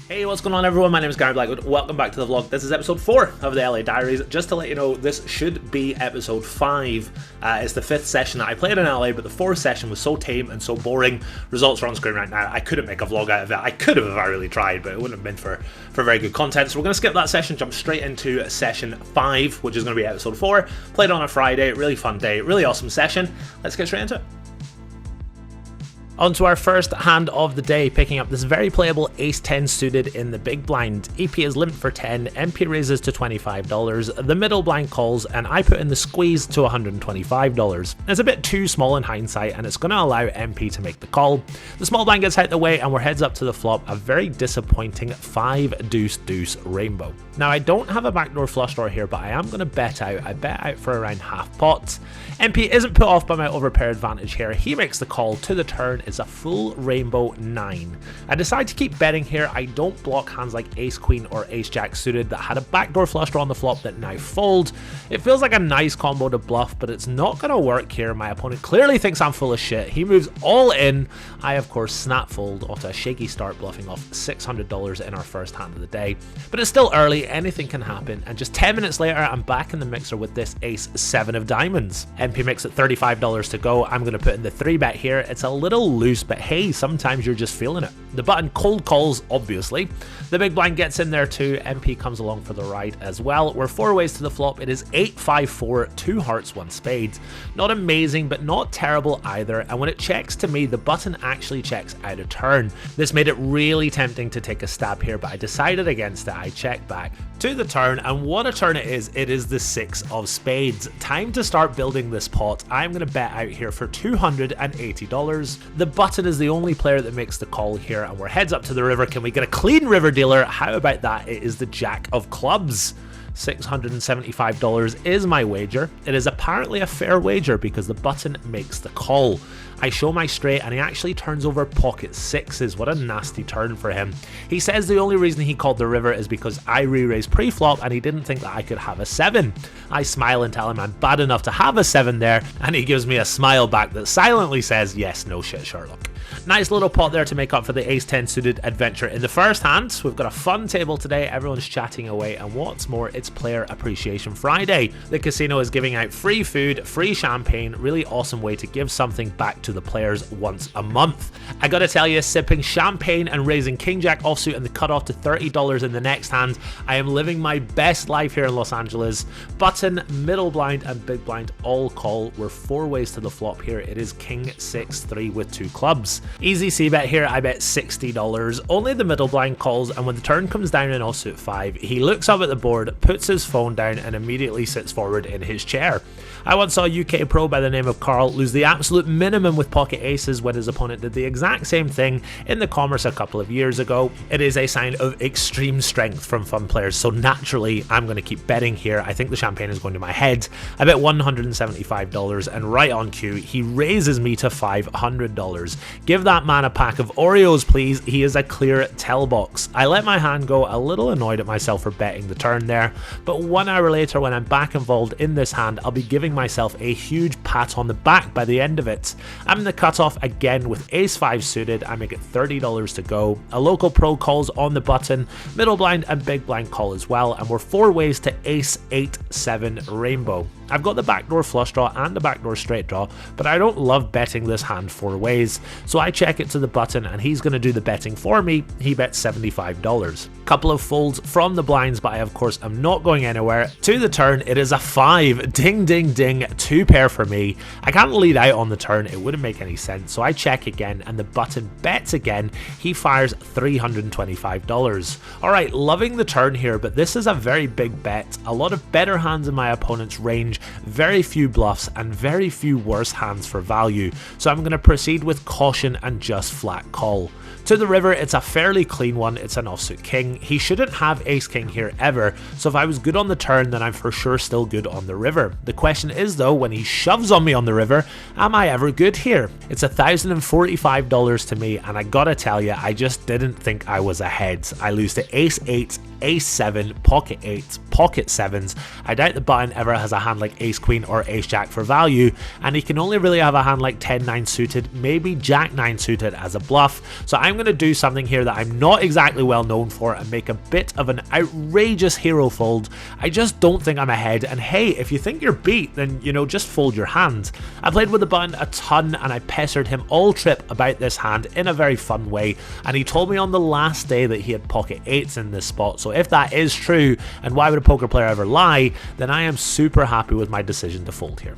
Hey, what's going on everyone? My name is Garrett Blackwood. Welcome back to the vlog. This is episode 4 of the LA Diaries. Just to let you know, this should be episode 5. It's the 5th session that I played in LA, but the 4th session was so tame and so boring. Results are on screen right now. I couldn't make a vlog out of it. I could have if I really tried, but it wouldn't have been for very good content. So we're going to skip that session, jump straight into session 5, which is going to be episode 4. Played on a Friday. Really fun day. Really awesome session. Let's get straight into it. On to our first hand of the day, picking up this very playable ace-10 suited in the big blind. EP is limped for 10, MP raises to $25, the middle blind calls, and I put in the squeeze to $125. It's a bit too small in hindsight, and it's going to allow MP to make the call. The small blind gets out the way, and we're heads up to the flop, a very disappointing 5 deuce rainbow. Now, I don't have a backdoor flush draw here, but I am going to bet out. I bet out for around half pot. MP isn't put off by my overpair advantage here. He makes the call to the turn. Is a full rainbow 9. I decide to keep betting here. I don't block hands like ace queen or ace jack suited that had a backdoor flush draw on the flop that now fold. It feels like a nice combo to bluff, but it's not going to work here. My opponent clearly thinks I'm full of shit. He moves all in. I of course snap fold off to a shaky start, bluffing off $600 in our first hand of the day. But it's still early, anything can happen, and just 10 minutes later I'm back in the mixer with this ace 7 of diamonds. MP makes it $35 to go. I'm going to put in the 3-bet here. It's a little loose, but hey, sometimes you're just feeling it. The button cold calls, obviously. The big blind gets in there too. MP comes along for the ride as well. We're 4 ways to the flop. It is 8-5-4, 2 hearts, 1 spade. Not amazing, but not terrible either. And when it checks to me, the button actually checks out of turn. This made it really tempting to take a stab here, but I decided against it. I checked back to the turn, and what a turn it is. It is the 6 of spades. Time to start building this pot. I'm going to bet out here for $280. The button is the only player that makes the call here, and we're heads up to the river. Can we get a clean river dealer? How about that? It is the jack of clubs. $675 is my wager. It is apparently a fair wager because the button makes the call. I show my straight and he actually turns over pocket 6s. What a nasty turn for him. He says the only reason he called the river is because I re-raised pre-flop and he didn't think that I could have a 7. I smile and tell him I'm bad enough to have a 7 there, and he gives me a smile back that silently says, yes, no shit, Sherlock. Nice little pot there to make up for the ace-10 suited adventure in the first hand. We've got a fun table today. Everyone's chatting away, and what's more, it's Player Appreciation Friday. The casino is giving out free food, free champagne. Really awesome way to give something back to the players once a month. I gotta tell you, sipping champagne and raising king jack offsuit and the cutoff to $30 in the next hand, I am living my best life here in Los Angeles. Button, middle blind, and big blind all call. We're 4 ways to the flop here. It is king 6-3 with 2 clubs. Easy c-bet here. I bet $60. Only the middle blind calls, and when the turn comes down in offsuit 5, he looks up at the board, puts his phone down, and immediately sits forward in his chair. I once saw a UK pro by the name of Carl lose the absolute minimum with pocket aces when his opponent did the exact same thing in the Commerce a couple of years ago. It is a sign of extreme strength from fun players, so naturally I'm going to keep betting here. I think the champagne is going to my head. I bet $175, and right on cue he raises me to $500. Give that man a pack of Oreos, please. He is a clear tell box. I let my hand go, a little annoyed at myself for betting the turn there, but 1 hour later when I'm back involved in this hand, I'll be giving myself a huge pat on the back by the end of it. I'm in the cutoff again with ace 5 suited. I make it $30 to go. A local pro calls on the button, middle blind and big blind call as well, and we're 4 ways to ace 8-7 rainbow. I've got the backdoor flush draw and the backdoor straight draw, but I don't love betting this hand 4 ways, so I check it to the button and he's going to do the betting for me. He bets $75. Couple of folds from the blinds, but I of course am not going anywhere. To the turn, it is a 5. Ding ding ding, 2 pair for me. I can't lead out on the turn, it wouldn't make any sense, so I check again and the button bets again. He fires $325. Alright, loving the turn here, but this is a very big bet. A lot of better hands in my opponent's range, very few bluffs, and very few worse hands for value, so I'm going to proceed with caution and just flat call. To the river, it's a fairly clean one. It's an offsuit king. He shouldn't have ace king here ever, so if I was good on the turn, then I'm for sure still good on the river. The question is though, when he shoves on me on the river, am I ever good here? It's $1,045 to me, and I gotta tell you, I just didn't think I was ahead. I lose to ace 8 ace 7, pocket 8s, pocket 7s. I doubt the button ever has a hand like ace queen or ace jack for value, and he can only really have a hand like 10-9 suited, maybe jack 9 suited as a bluff. So I'm going to do something here that I'm not exactly well known for and make a bit of an outrageous hero fold. I just don't think I'm ahead, and hey, if you think you're beat, then you know, just fold your hand. I played with the button a ton and I pestered him all trip about this hand in a very fun way, and he told me on the last day that he had pocket 8s in this spot. So if that is true, and why would a poker player ever lie, then I am super happy with my decision to fold here.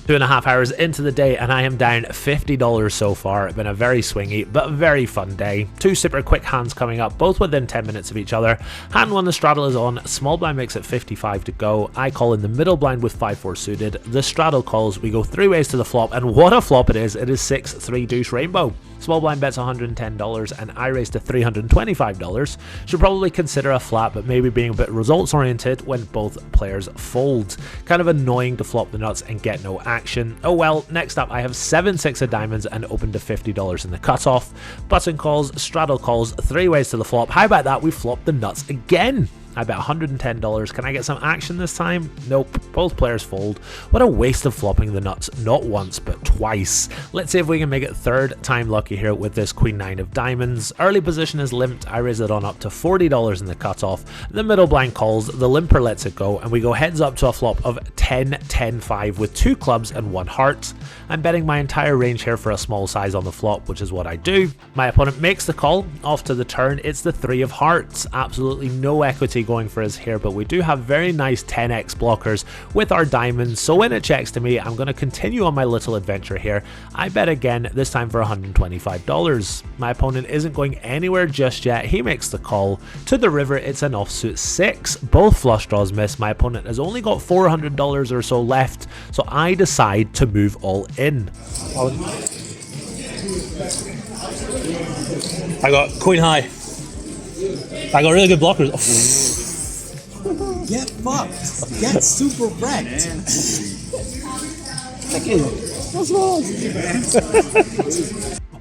2.5 hours into the day and I am down $50 so far. It's been a very swingy but very fun day. Two super quick hands coming up, both within 10 minutes of each other. Hand 1, the straddle is on, small blind makes it 55 to go. I call in the middle blind with 5-4 suited. The straddle calls, we go 3 ways to the flop, and what a flop it is 6-3 deuce rainbow. Small blind bets $110 and I raise to $325. Should probably consider a flat, but maybe being a bit results oriented when both players fold. Kind of annoying to flop the nuts and get no action. Oh well. Next up I have 7-6 of diamonds and open to $50 in the cutoff. Button calls, straddle calls, 3 ways to the flop. How about that? We flop the nuts again. I bet $110. Can I get some action this time? Nope. Both players fold. What a waste of flopping the nuts, not once but twice. Let's see if we can make it third time lucky here with this queen 9 of diamonds. Early position is limped. I raise it on up to $40 in the cutoff. The middle blind calls, the limper lets it go, and we go heads up to a flop of 10-10-5 with 2 clubs and 1 heart. I'm betting my entire range here for a small size on the flop, which is what I do. My opponent makes the call. Off to the turn, it's the 3 of hearts. Absolutely no equity going for us here, but we do have very nice 10x blockers with our diamonds, so when it checks to me, I'm going to continue on my little adventure here. I bet again, this time for $125. My opponent isn't going anywhere just yet. He makes the call. To the river, it's an offsuit 6. Both flush draws miss. My opponent has only got $400 or so left, so I decide to move all in. I got queen high. I got really good blockers. Get fucked. Get super wrecked. What's wrong?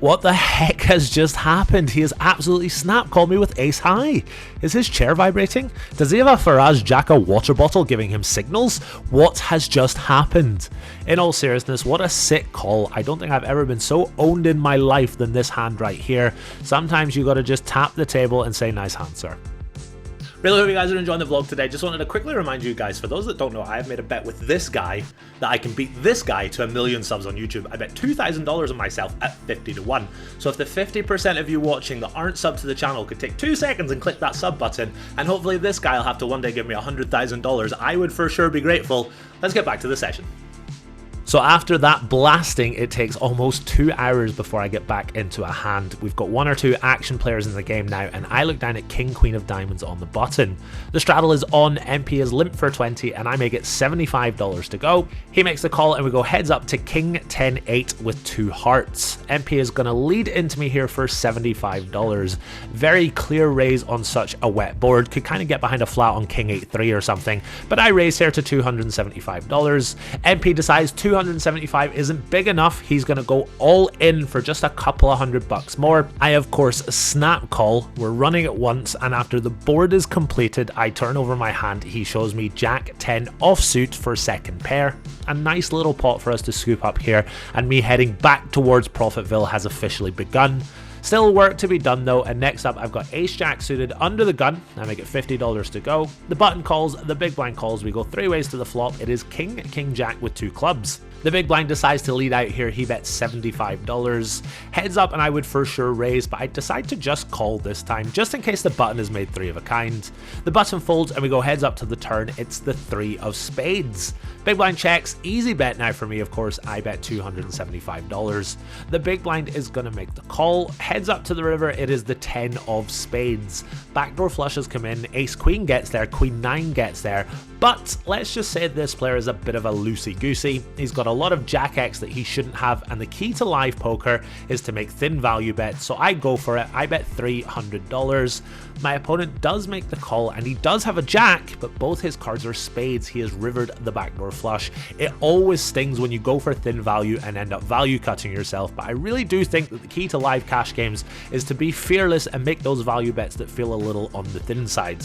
What the heck has just happened? He has absolutely snap called me with ace high. Is his chair vibrating? Does he have a Faraz Jacka water bottle giving him signals? What has just happened? In all seriousness, what a sick call. I don't think I've ever been so owned in my life than this hand right here. Sometimes you gotta just tap the table and say nice hand, sir. Really hope you guys are enjoying the vlog today. Just wanted to quickly remind you guys, for those that don't know, I have made a bet with this guy that I can beat this guy to 1 million subs on YouTube. I bet $2,000 on myself at 50 to 1. So if the 50% of you watching that aren't subbed to the channel could take 2 seconds and click that sub button, and hopefully this guy will have to one day give me $100,000, I would for sure be grateful. Let's get back to the session. So after that blasting, it takes almost 2 hours before I get back into a hand. We've got 1 or 2 action players in the game now, and I look down at king queen of diamonds on the button. The straddle is on, MP is limp for 20, and I make it $75 to go. He makes the call and we go heads up to king 10-8 with 2 hearts. MP is going to lead into me here for $75. Very clear raise on such a wet board. Could kind of get behind a flat on king 8-3 or something, but I raise here to $275. MP decides $275 isn't big enough. He's going to go all in for just a couple of $100 more. I of course snap call. We're running at once, and after the board is completed, I turn over my hand. He shows me jack 10 offsuit for second pair. A nice little pot for us to scoop up here, and me heading back towards Profitville has officially begun. Still work to be done though, and next up I've got ace jack suited under the gun. I make it $50 to go. The button calls, the big blind calls, we go 3 ways to the flop. It is king, king jack with 2 clubs. The big blind decides to lead out here. He bets $75. Heads up, and I would for sure raise, but I decide to just call this time, just in case the button is made 3 of a kind. The button folds, and we go heads up to the turn. It's the 3 of spades. Big blind checks. Easy bet now for me, of course. I bet $275. The big blind is going to make the call. Heads up to the river. It is the 10 of spades. Backdoor flushes come in. Ace queen gets there. Queen 9 gets there. But let's just say this player is a bit of a loosey-goosey. He's got a lot of Jack X that he shouldn't have, and the key to live poker is to make thin value bets, so I go for it. I bet $300. My opponent does make the call, and he does have a jack, but both his cards are spades. He has rivered the backdoor flush. It always stings when you go for thin value and end up value cutting yourself, but I really do think that the key to live cash games is to be fearless and make those value bets that feel a little on the thin side.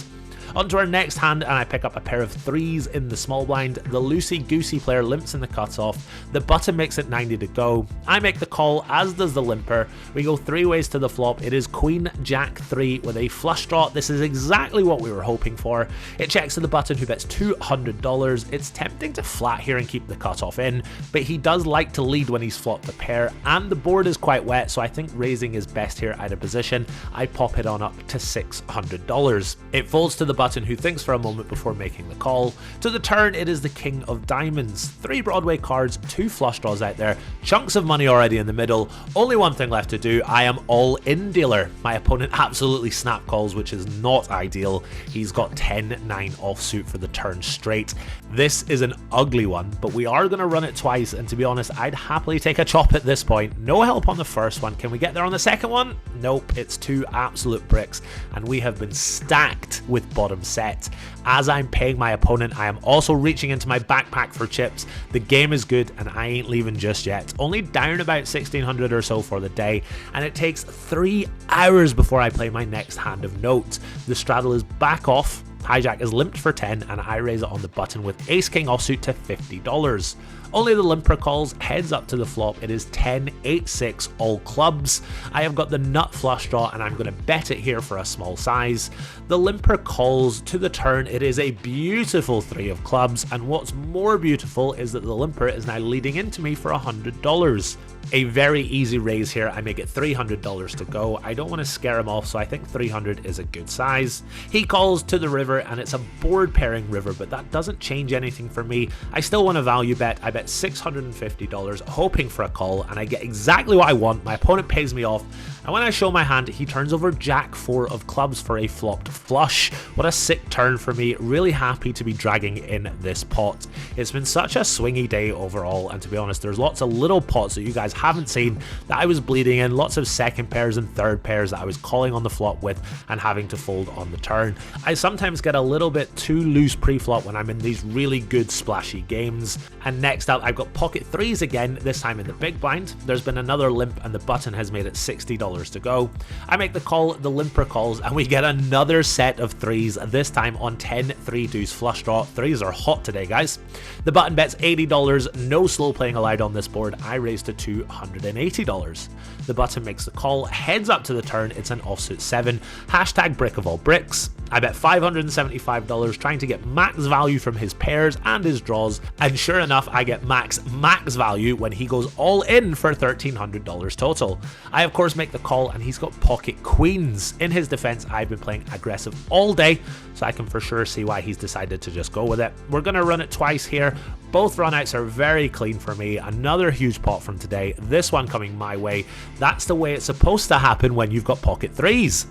On to our next hand, and I pick up a pair of threes in the small blind. The loosey-goosey player limps in the cutoff. The button makes it 90 to go. I make the call, as does the limper. We go three ways to the flop. It is Queen Jack 3 with a flush draw. This is exactly what we were hoping for. It checks to the button, who bets $200. It's tempting to flat here and keep the cutoff in, but he does like to lead when he's flopped the pair, and the board is quite wet, so I think raising is best here out of position. I pop it on up to $600. It folds to the button, who thinks for a moment before making the call. To the turn, it is the King of Diamonds. 3 Broadway cards, 2 flush draws out there, chunks of money already in the middle. Only one thing left to do. I am all-in dealer. My opponent absolutely snap calls, which is not ideal. He's got 10-9 offsuit for the turn straight. This is an ugly one, but we are going to run it twice, and to be honest, I'd happily take a chop at this point. No help on the first one. Can we get there on the second one? Nope, it's 2 absolute bricks, and we have been stacked with bottom set. As I'm paying my opponent, I am also reaching into my backpack for chips. The game is good, and I ain't leaving just yet. Only down about 1600 or so for the day, and it takes 3 hours before I play my next hand of note. The straddle is back off. Hijack is limped for 10, and I raise it on the button with Ace King offsuit to $50. Only the limper calls, heads up to the flop. It is 10-8-6 all clubs. I have got the nut flush draw, and I'm going to bet it here for a small size. The limper calls. To the turn, it is a beautiful 3 of clubs, and what's more beautiful is that the limper is now leading into me for $100. A very easy raise here. I make it $300 to go. I don't want to scare him off, so I think 300 is a good size. He calls to the river, and it's a board pairing river, but that doesn't change anything for me. I still want a value bet. I bet $650, hoping for a call, and I get exactly what I want. My opponent pays me off, and when I show my hand, he turns over Jack 4 of clubs for a flopped flush. What a sick turn for me. Really happy to be dragging in this pot. It's been such a swingy day overall, and to be honest, there's lots of little pots that you guys haven't seen that I was bleeding in, lots of second pairs and third pairs that I was calling on the flop with and having to fold on the turn. I sometimes get a little bit too loose pre-flop when I'm in these really good splashy games. And next up, I've got pocket threes again, this time in the big blind. There's been another limp, and the button has made it $60 to go. I make the call, the limper calls, and we get another set of threes, this time on 10-3 deuce flush draw. Threes are hot today, guys. The button bets $80, no slow playing allowed on this board. I raise to $280. The button makes the call, heads up to the turn. It's an offsuit 7, hashtag brick of all bricks. I bet $575, trying to get max value from his pairs and his draws, and sure enough, I get max value when he goes all in for $1,300 total. I of course make the call, and he's got pocket queens. In his defense, I've been playing aggressive all day, so I can for sure see why he's decided to just go with it. We're going to run it twice here. Both runouts are very clean for me. Another huge pot from today, this one coming my way. That's the way it's supposed to happen when you've got pocket threes.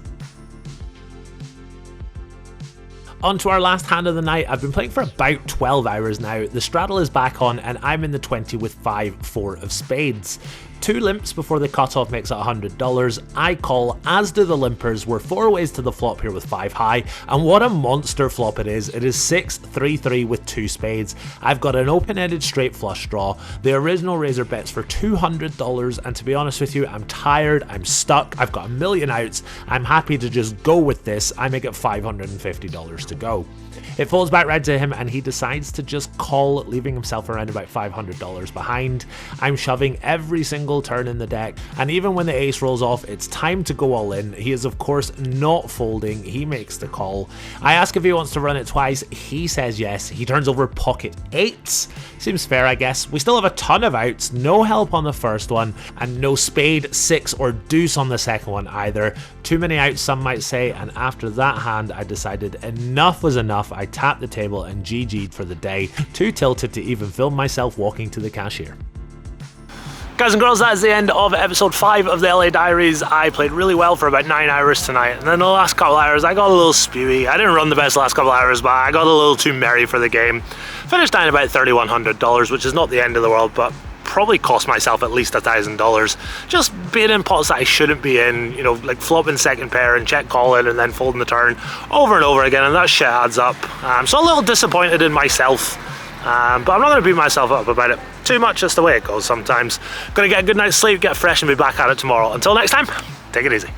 On to our last hand of the night. I've been playing for about 12 hours now. The straddle is back on, and I'm in the 20 with 5-4 of spades. 2 limps before the cutoff makes it $100. I call, as do the limpers. We're 4 ways to the flop here with 5 high, and what a monster flop it is. It is 6-3-3 with 2 spades. I've got an open-ended straight flush draw. The original raiser bets for $200, and to be honest with you, I'm tired, I'm stuck, I've got a million outs. I'm happy to just go with this. I make it $550 to go. It falls back round to him, and he decides to just call, leaving himself around about $500 behind. I'm shoving every single turn in the deck, and even when the ace rolls off, it's time to go all in. He is of course not folding. He makes the call. I ask if he wants to run it twice. He says yes. He turns over pocket 8s. Seems fair, I guess. We still have a ton of outs. No help on the first one, and no spade, 6 or deuce on the second one either. Too many outs, some might say, and after that hand, I decided enough was enough. I tapped the table and GG'd for the day. Too tilted to even film myself walking to the cashier. Guys and girls, that is the end of episode 5 of the LA Diaries. I played really well for about 9 hours tonight, and then the last couple hours I got a little spewy. I didn't run the best last couple hours, but I got a little too merry for the game. Finished down about $3,100, which is not the end of the world, but probably cost myself at least $1,000 just being in pots that I shouldn't be in, you know, like flopping second pair and check calling and then folding the turn over and over again, and that shit adds up. So a little disappointed in myself. But I'm not going to beat myself up about it too much. Just the way it goes sometimes. Going to get a good night's sleep, get fresh, and be back at it tomorrow. Until next time, take it easy.